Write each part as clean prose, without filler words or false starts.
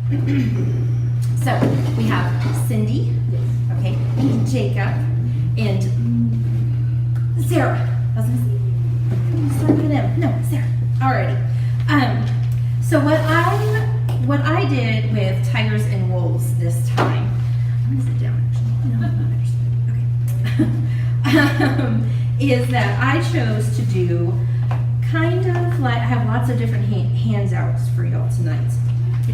So we have Cindy, okay, and Jacob, and Sarah. I was gonna say, start with them. No, Sarah. Alrighty. So what I did with tigers and wolves this time. I'm gonna sit down actually. No, I'm not actually. Okay. Is that I chose to do kind of like, I have lots of different handouts for y'all tonight.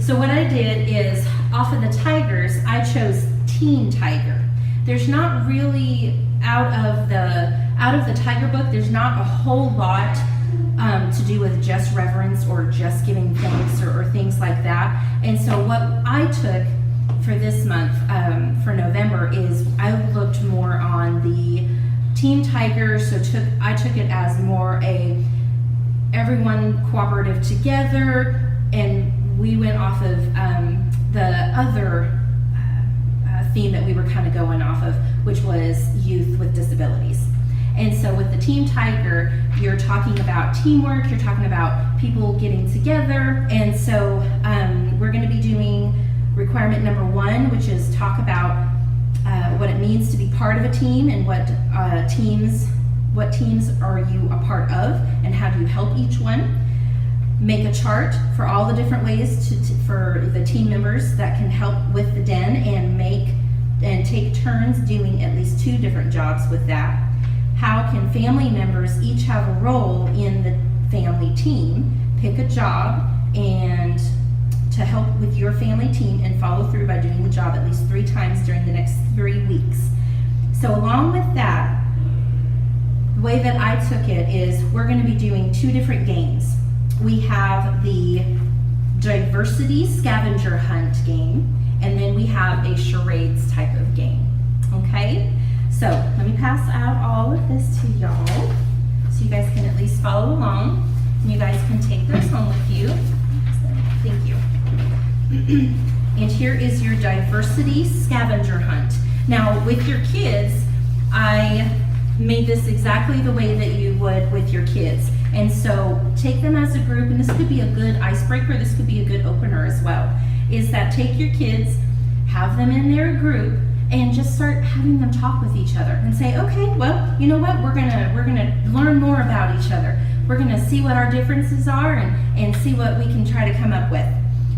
So what I did is, off of the tigers, I chose Teen Tiger. There's not really, out of the tiger book, there's not a whole lot to do with just reverence or just giving thanks or things like that. And so what I took for this month, for November, is I looked more on the Teen Tiger. So I took it as more a everyone cooperative together, and we went off of the other theme that we were kind of going off of, which was youth with disabilities. And so with the Teen Tiger, you're talking about teamwork, you're talking about people getting together. And so we're going to be doing requirement number 1, which is talk about what it means to be part of a team, and what teams are you a part of, and how do you help each one. Make a chart for all the different ways for the team members that can help with the den, and take turns doing at least 2 different jobs with that. How can family members each have a role in the family team? Pick a job and to help with your family team, and follow through by doing the job at least 3 times during the next 3 weeks. So along with that, the way that I took it is we're going to be doing 2 different games. We have the diversity scavenger hunt game, and then we have a charades type of game. Okay, so let me pass out all of this to y'all so you guys can at least follow along, and you guys can take those home with you. Thank you. And here is your diversity scavenger hunt. Now with your kids, I made this exactly the way that you would with your kids. And so take them as a group, and this could be a good icebreaker, this could be a good opener as well, is that take your kids, have them in their group, and just start having them talk with each other and say, okay, well, you know what, we're gonna learn more about each other. We're gonna see what our differences are, and see what we can try to come up with.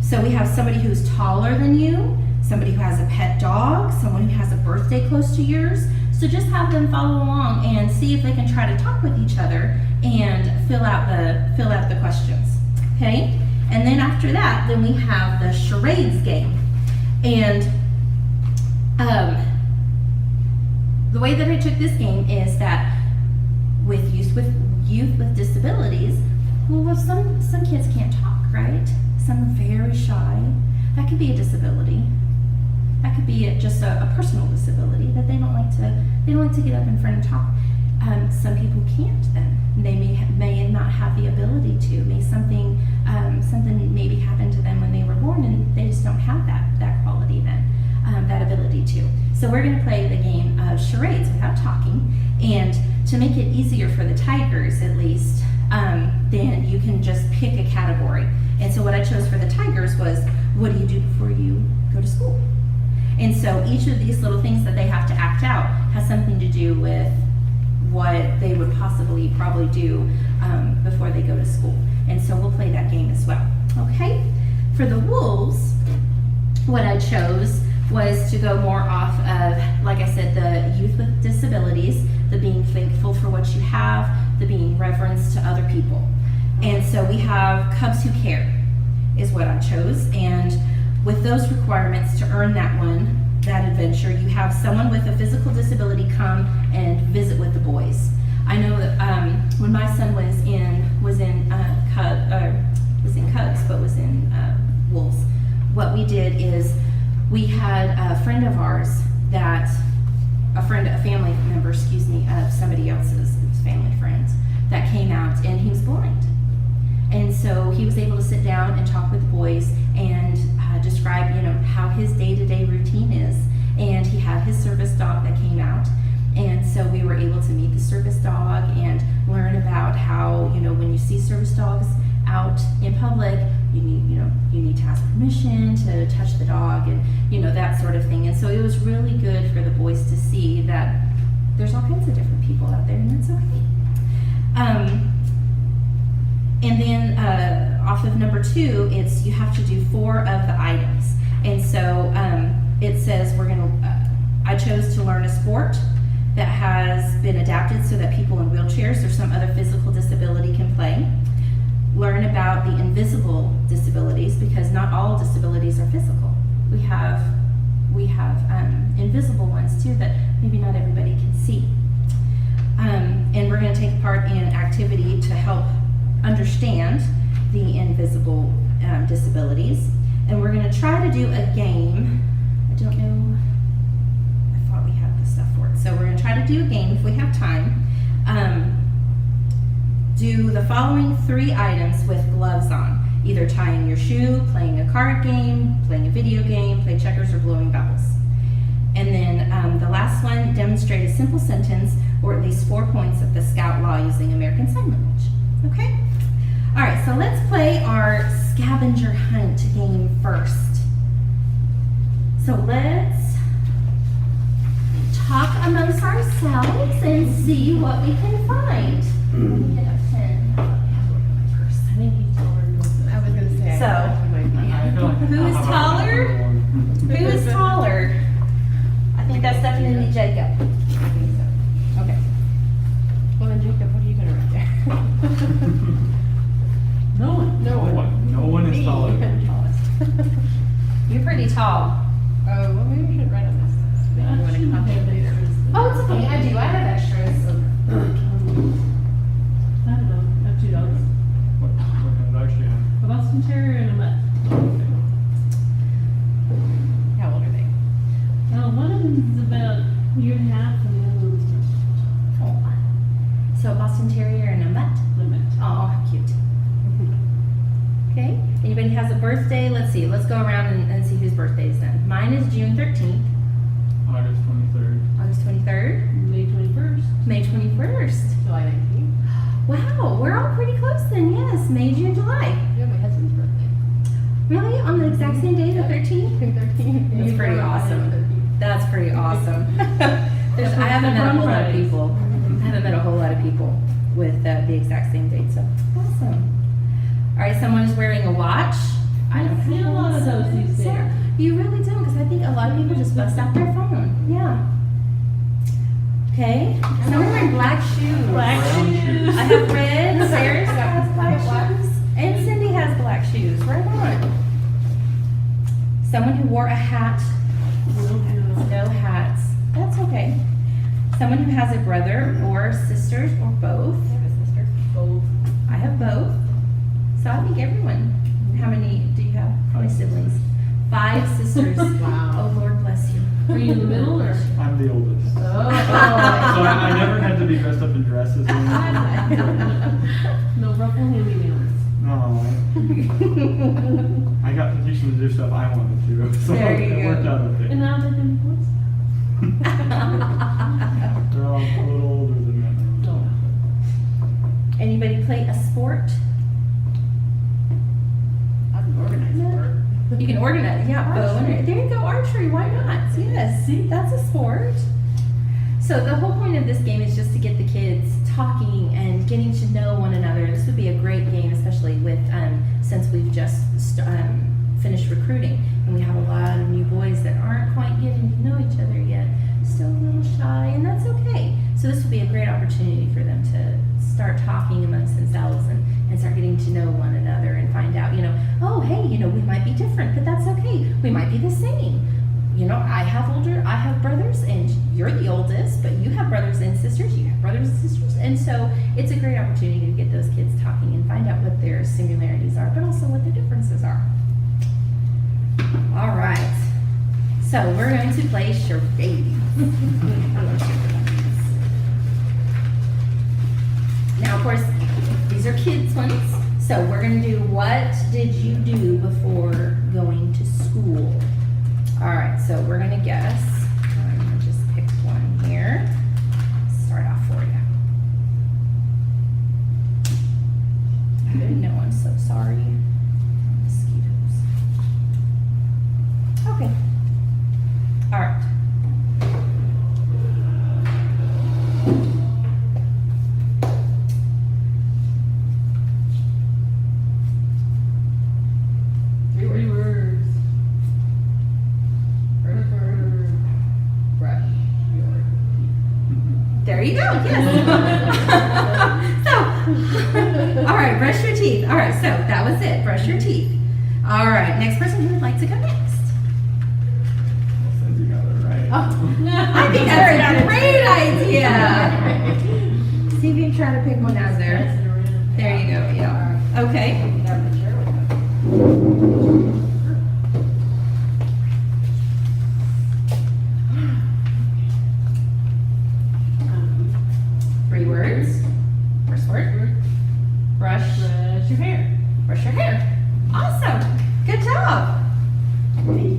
So we have somebody who's taller than you, somebody who has a pet dog, someone who has a birthday close to yours. So just have them follow along and see if they can try to talk with each other and fill out the questions. Okay? And then after that, then we have the charades game. And the way that I took this game is that with youth with disabilities, well, some kids can't talk, right? Some are very shy. That could be a disability. That could be just a personal disability that they don't like to get up in front and talk. Some people can't then. They may not have the ability to. May something maybe happened to them when they were born, and they just don't have that quality then, that ability to. So we're going to play the game of charades without talking, and to make it easier for the tigers at least, then you can just pick a category. And so what I chose for the tigers was, what do you do before you go to school? And so each of these little things that they have to act out has something to do with what they would probably do before they go to school. And so we'll play that game as well. Okay? For the wolves, what I chose was to go more off of, like I said, the youth with disabilities, the being thankful for what you have, the being reverence to other people. And so we have Cubs Who Care is what I chose. And with those requirements to earn that adventure, you have someone with a physical disability come and visit with the boys. I know that when my son was in Cubs, but was in Wolves, what we did is we had a friend of ours a family member, of somebody else's family friends that came out, and he was blind. And so he was able to sit down and talk with the boys and describe, how his day-to-day routine is. And he had his service dog that came out. And so we were able to meet the service dog and learn about how, when you see service dogs out in public, you need to ask permission to touch the dog, and that sort of thing. And so it was really good for the boys to see that there's all kinds of different people out there, and that's okay. And then off of number 2, you have to do 4 of the items. And so it says I chose to learn a sport that has been adapted so that people in wheelchairs or some other physical disability can play. Learn about the invisible disabilities, because not all disabilities are physical. We have invisible ones too that maybe not everybody can see. And we're going to take part in an activity to help understand the invisible disabilities. And we're going to try to do a game. I don't know, I thought we had the stuff for it. So we're going to try to do a game if we have time. Do the following 3 items with gloves on. Either tying your shoe, playing a card game, playing a video game, play checkers, or blowing bubbles. And then the last one, demonstrate a simple sentence or at least 4 points of the Scout Law using American Sign Language. Okay? All right, so let's play our scavenger hunt game first. So let's talk amongst ourselves and see what we can find. Let me get a pen. I think he's taller. I was going to say. So, who is taller? Who is taller? I think that's definitely Jacob. I think so. Okay. Well then, Jacob, what are you going to write there? No one is taller than me. You're pretty tall. Oh, well, maybe we should write on this. Maybe you want to copy it later. Oh, it's okay. I do. I have extras. I don't know. I have 2 dogs. What kind of dogs do you have? A Boston Terrier and a mutt. How old are they? One of them is about a year and a half, and the other one's So Boston Terrier and a mutt. a mutt. Oh, how cute. Okay. Anybody has a birthday? Let's see. Let's go around and see whose birthday is then. Mine is June 13th. August 23rd. August 23rd. May 21st. May 21st. July 19th. Wow, we're all pretty close then. Yes, May, June, July. Yeah, my husband's birthday. Really? On the exact same day, the 13th? June 13th. That's pretty awesome. That's pretty awesome. I haven't met a whole lot of people. I haven't met a whole lot of people with the exact same date, so awesome. All right, someone is wearing a watch. I don't see a lot of those these days. You really don't, because I think a lot of people just bust out their phone. Yeah. Okay. Someone wearing black shoes. Black shoes. I have red. Sarah has black shoes. And Cindy has black shoes. Right on. Someone who wore a hat. No hats. That's okay. Someone who has a brother or sisters or both. I have a sister. Both. I have both. So I think everyone. How many do you have? How many siblings? 5 sisters. Wow. Oh, Lord bless you. Are you in the middle or? I'm the oldest. So Oh. I never had to be dressed up in dresses or anything. No ruffle hand-me-downs. No. I got permission to do stuff I wanted to, so There you it go. worked out okay. And now they're going to boys? They're all a little older than that now. No. Anybody play a sport? I'm an organized sport. You can organize, yeah, bow and there you go, archery, why not? Yes, see, that's a sport. So the whole point of this game is just to get the kids talking and getting to know one another. This would be a great game, especially with since we've just finished recruiting and we have a lot of new boys that aren't quite getting to know each other yet, still a little shy, and that's okay. So this would be a great opportunity for them to start talking amongst themselves and start getting to know one another and find out, oh, hey, we might be different, but that's okay. We might be the same. I have brothers, and you're the oldest, but you have brothers and sisters, you have brothers and sisters. And so it's a great opportunity to get those kids talking and find out what their similarities are, but also what their differences are. All right. So we're going to play charades. Now, of course, these are kids' ones. So we're going to do what did you do before going to school? All right, so we're going to guess. I'm going to just pick one here. Start off for you. I didn't know, I'm so sorry. So, all right, brush your teeth. All right, so that was it. Brush your teeth. All right, next person who would like to go next. Since you got it right. I think that's a great idea. See if you can try to pick one out there. There you go. Yeah. Okay.